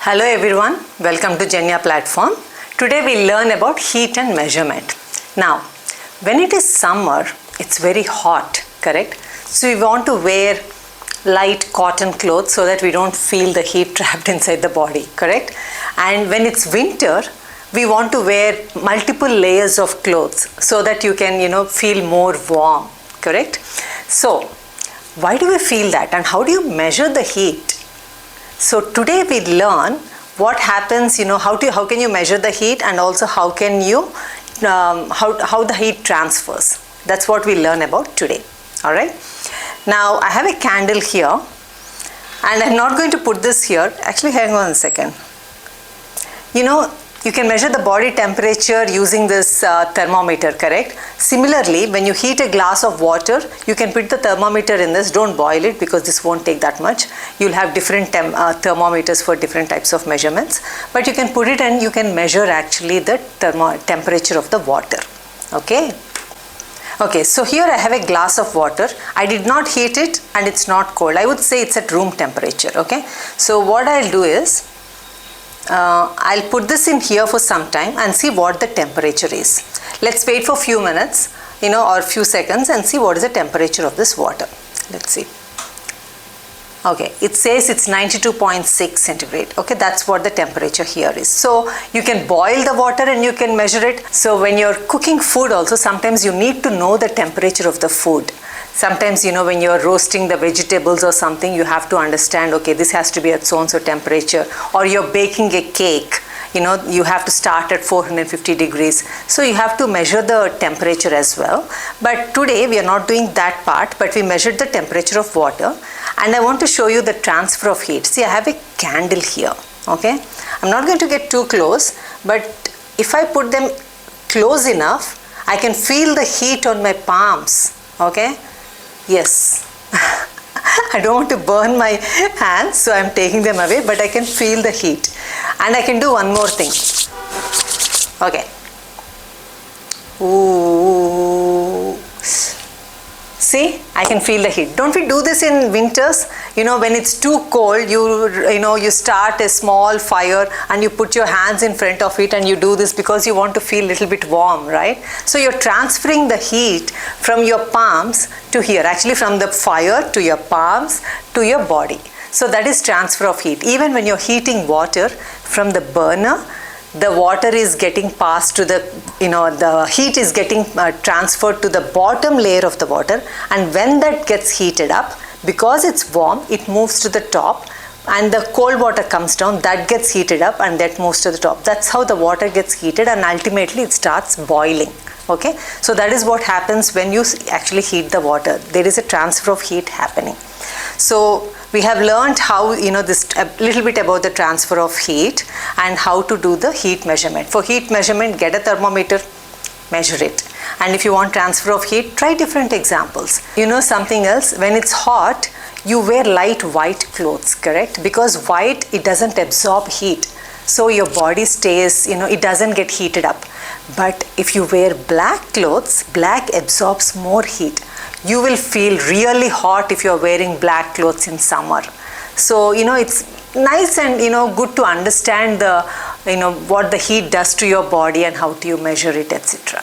Hello everyone, welcome to Genya platform. Today we learn about heat and measurement. Now, when it is summer, it's very hot, correct? So we want to wear light cotton clothes so that we don't feel the heat trapped inside the body, correct? And when it's winter, we want to wear multiple layers of clothes so that you can, feel more warm, correct? So, why do we feel that and how do you measure the heat? So today we learn what happens, how can you measure the heat, and also how can you, how the heat transfers. That's what we learn about today, all right? Now I have a candle here and I'm not going to put this here. Actually, hang on a second. You can measure the body temperature using this thermometer, correct? Similarly, when you heat a glass of water, you can put the thermometer in this. Don't boil it because this won't take that much. You'll have different thermometers for different types of measurements. But you can put it and you can measure actually the temperature of the water. Okay? Okay, so here I have a glass of water. I did not heat it and it's not cold. I would say it's at room temperature. Okay? So what I'll do is, I'll put this in here for some time and see what the temperature is. Let's wait for a few minutes, or few seconds and see what is the temperature of this water. Let's see. Okay, it says it's 92.6 centigrade. Okay, that's what the temperature here is. So you can boil the water and you can measure it. So when you're cooking food also, sometimes you need to know the temperature of the food. Sometimes, when you're roasting the vegetables or something, you have to understand, okay, this has to be at so-and-so temperature. Or you're baking a cake, you have to start at 450 degrees. So you have to measure the temperature as well. But today we are not doing that part, but we measured the temperature of water. And I want to show you the transfer of heat. See, I have a candle here, okay? I'm not going to get too close, but if I put them close enough, I can feel the heat on my palms, okay? Yes, I don't want to burn my hands, so I'm taking them away, but I can feel the heat. And I can do one more thing. Okay. Ooh. See, I can feel the heat. Don't we do this in winters? When it's too cold, you start a small fire and you put your hands in front of it and you do this because you want to feel a little bit warm, right? So you're transferring the heat from your palms to here, actually from the fire to your palms to your body. So that is transfer of heat. Even when you're heating water from the burner, the water is getting passed to the heat is getting transferred to the bottom layer of the water, and when that gets heated up, because it's warm, it moves to the top, and the cold water comes down, that gets heated up and that moves to the top. That's how the water gets heated, and ultimately it starts boiling. Okay, so that is what happens when you actually heat the water. There is a transfer of heat happening. So we have learned how, this a little bit about the transfer of heat and how to do the heat measurement. For heat measurement, get a thermometer, measure it. And if you want transfer of heat, try different examples. Something else, when it's hot, you wear light white clothes, correct? Because white, it doesn't absorb heat. So your body stays, it doesn't get heated up. But if you wear black clothes, black absorbs more heat. You will feel really hot if you're wearing black clothes in summer. So, it's nice and, good to understand what the heat does to your body and how do you measure it, etc.